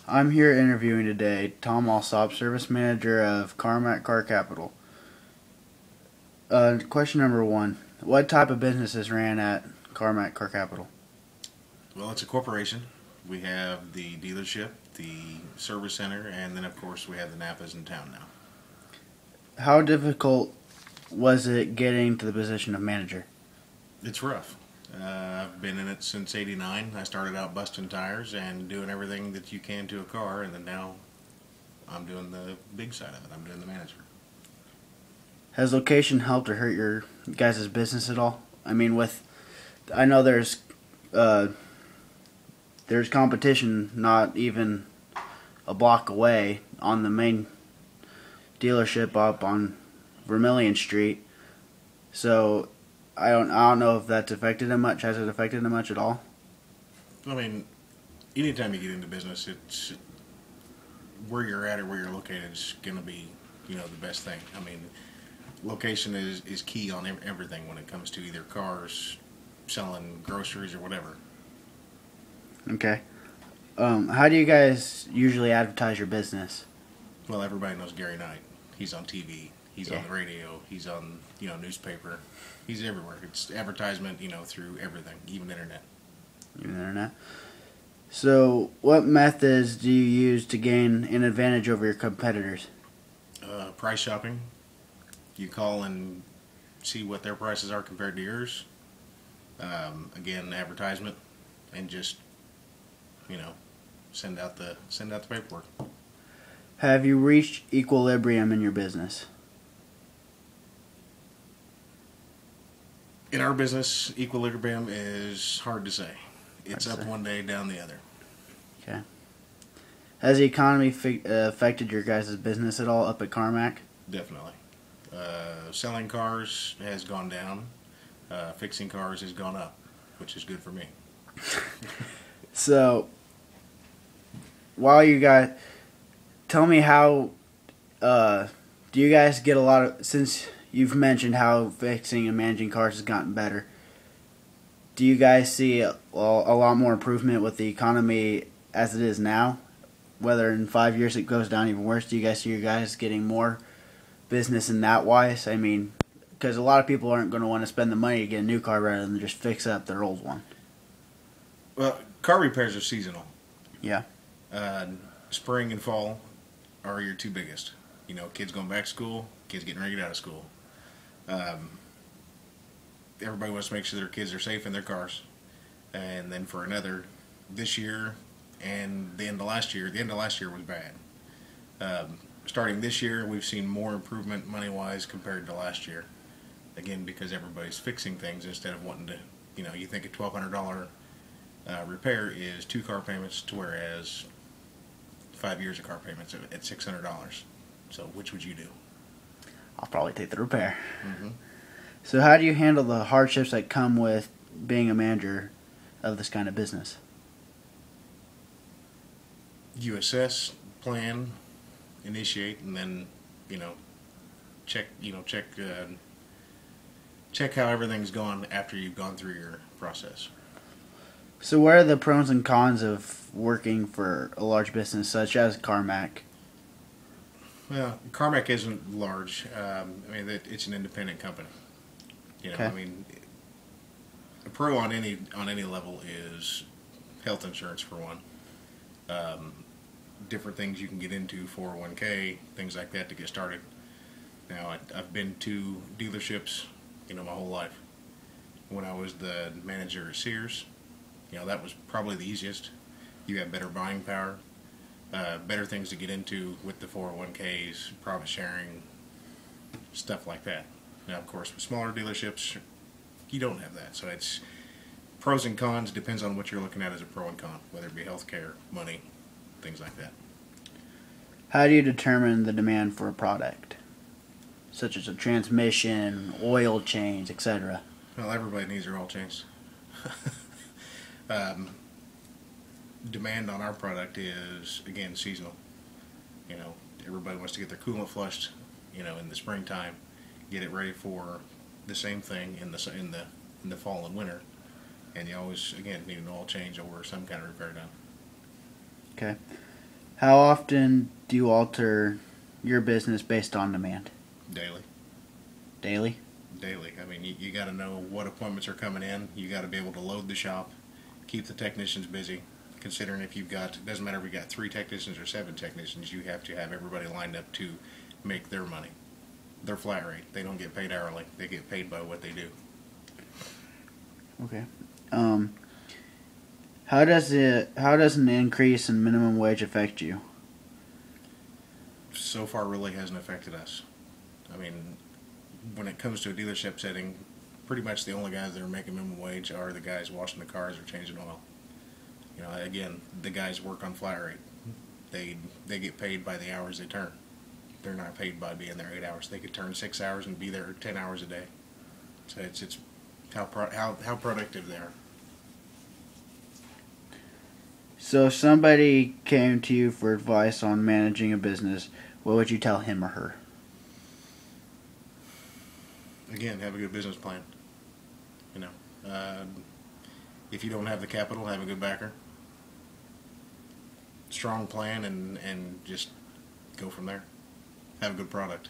I'm here interviewing today Tom Alsop, Service Manager of Carmack Car Capital. Question number one. What type of businesses ran at Carmack Car Capital? Well, it's a corporation. We have the dealership, the service center, and then, of course, we have the Napas in town now. How difficult was it getting to the position of manager? It's rough. I've been in it since '89. I started out busting tires and doing everything that you can to a car, and then now I'm doing the big side of it. I'm doing the manager. Has location helped or hurt your guys' business at all? I mean, I know there's competition not even a block away on the main dealership up on Vermilion Street. So I don't know if that's affected him much. Has it affected him much at all? I mean, anytime you get into business, it's where you're at or where you're located is going to be, the best thing. I mean, location is key on everything when it comes to either cars, selling groceries, or whatever. Okay. How do you guys usually advertise your business? Well, everybody knows Gary Knight. He's on TV. He's on the radio. He's on, newspaper. He's everywhere. It's advertisement, through everything, even internet. Even internet. So, what methods do you use to gain an advantage over your competitors? Price shopping. You call and see what their prices are compared to yours. Again, advertisement, and just, send out the paperwork. Have you reached equilibrium in your business? In our business, equilibrium is hard to say. It's Hard to up say. one day, down the other. Okay. Has the economy affected your guys' business at all up at Carmack? Definitely. Selling cars has gone down. Fixing cars has gone up, which is good for me. So, tell me how, do you guys get a lot of, since you've mentioned how fixing and managing cars has gotten better, do you guys see a lot more improvement with the economy as it is now? Whether in 5 years it goes down even worse, do you guys see your guys getting more business in that wise? I mean, because a lot of people aren't going to want to spend the money to get a new car rather than just fix up their old one. Well, car repairs are seasonal. Yeah. Spring and fall are your two biggest. Kids going back to school, kids getting ready to get out of school. Everybody wants to make sure their kids are safe in their cars. And then for this year and the end of last year was bad. Starting this year, we've seen more improvement money-wise compared to last year. Again, because everybody's fixing things instead of wanting to, you think a $1,200 repair is 2 car payments, to whereas 5 years of car payments at $600. So which would you do? I'll probably take the repair. Mm-hmm. So how do you handle the hardships that come with being a manager of this kind of business? You assess, plan, initiate, and then check check how everything's gone after you've gone through your process. So what are the pros and cons of working for a large business such as Carmack? Well, Carmack isn't large. It's an independent company. Okay. A pro on any level is health insurance for one. Different things you can get into, 401k, things like that to get started. Now, I've been to dealerships, my whole life. When I was the manager at Sears, that was probably the easiest. You have better buying power, better things to get into with the 401ks, profit sharing, stuff like that. Now, of course, with smaller dealerships, you don't have that. So it's pros and cons, depends on what you're looking at as a pro and con, whether it be healthcare, money, things like that. How do you determine the demand for a product, such as a transmission, oil change, etc.? Well, everybody needs their oil changed. Demand on our product is, again, seasonal. Everybody wants to get their coolant flushed, in the springtime, get it ready for the same thing in the fall and winter, and you always, again, need an oil change or some kind of repair done. Okay. How often do you alter your business based on demand? Daily. Daily? Daily. I mean, you got to know what appointments are coming in. You got to be able to load the shop, keep the technicians busy. Considering if you've got, it doesn't matter if we got 3 technicians or 7 technicians, you have to have everybody lined up to make their money. Their flat rate. They don't get paid hourly. They get paid by what they do. Okay. How does an increase in minimum wage affect you? So far, really hasn't affected us. I mean, when it comes to a dealership setting, pretty much the only guys that are making minimum wage are the guys washing the cars or changing oil. You know, again, the guys work on flat rate. They get paid by the hours they turn. They're not paid by being there 8 hours. They could turn 6 hours and be there 10 hours a day. So it's how productive they are. So if somebody came to you for advice on managing a business, what would you tell him or her? Again, have a good business plan. You know, if you don't have the capital, have a good backer. Strong plan and just go from there. Have a good product.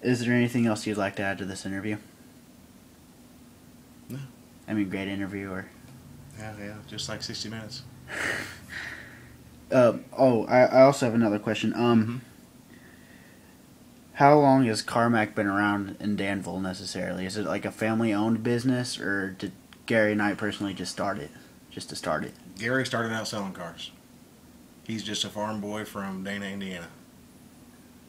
Is there anything else you'd like to add to this interview? No. I mean, great interview, or? Yeah, just like 60 minutes. I also have another question. How long has Carmack been around in Danville necessarily? Is it like a family-owned business, or did Gary Knight personally just start it? Just to start it? Gary started out selling cars. He's just a farm boy from Dana, Indiana.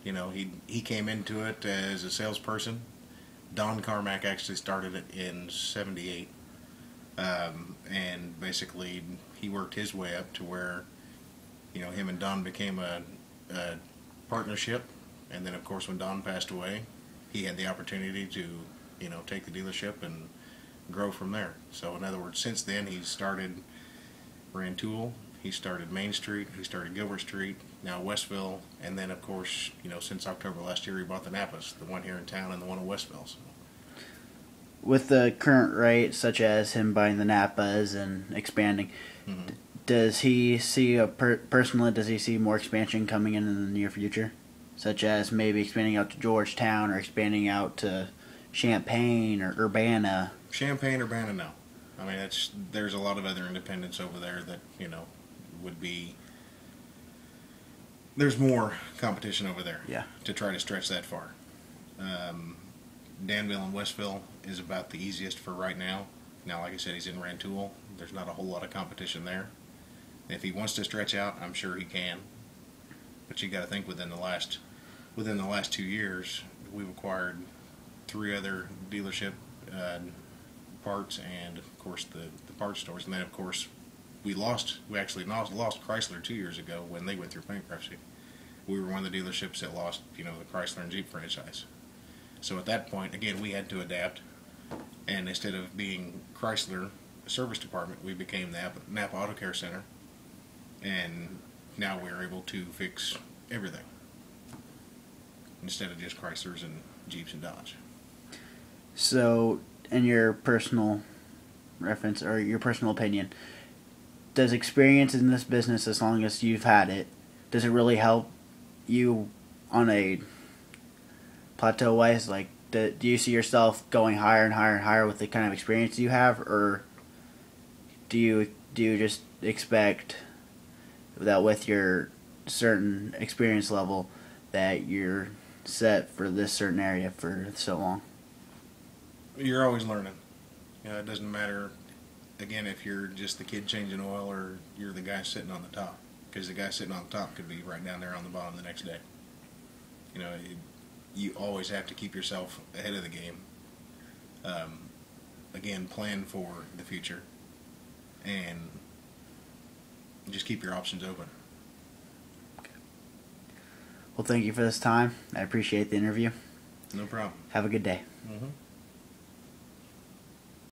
You know, he came into it as a salesperson. Don Carmack actually started it in '78. And basically he worked his way up to where, you know, him and Don became a partnership. And then, of course, when Don passed away, he had the opportunity to, you know, take the dealership and grow from there. So, in other words, since then, he started Rantoul, he started Main Street, he started Gilbert Street, now Westville, and then, of course, you know, since October last year, he bought the Napas, the one here in town and the one in Westville. So. With the current rate, such as him buying the Napas and expanding, does he see personally? Does he see more expansion coming in the near future, such as maybe expanding out to Georgetown or expanding out to Champaign or Urbana? Champaign, Urbana, no. I mean, there's a lot of other independents over there that, you know, would be. There's more competition over there. Yeah. To try to stretch that far. Danville and Westville is about the easiest for right now. Now, like I said, he's in Rantoul. There's not a whole lot of competition there. If he wants to stretch out, I'm sure he can. But you got to think within the last 2 years, we've acquired 3 other dealership parts and, of course, the parts stores. And then, of course, we actually lost Chrysler 2 years ago when they went through bankruptcy. We were one of the dealerships that lost, you know, the Chrysler and Jeep franchise. So at that point, again, we had to adapt, and instead of being Chrysler service department, we became the Napa Auto Care Center, and now we're able to fix everything instead of just Chryslers and Jeeps and Dodge. So, in your personal reference or your personal opinion, does experience in this business, as long as you've had it, does it really help you on a plateau wise? Like, do you see yourself going higher and higher and higher with the kind of experience you have, or do you just expect that with your certain experience level that you're set for this certain area for so long? You're always learning. You know, it doesn't matter, again, if you're just the kid changing oil or you're the guy sitting on the top, because the guy sitting on the top could be right down there on the bottom the next day. You know, you always have to keep yourself ahead of the game. Again, plan for the future and just keep your options open. Well, thank you for this time. I appreciate the interview. No problem. Have a good day. Mm-hmm.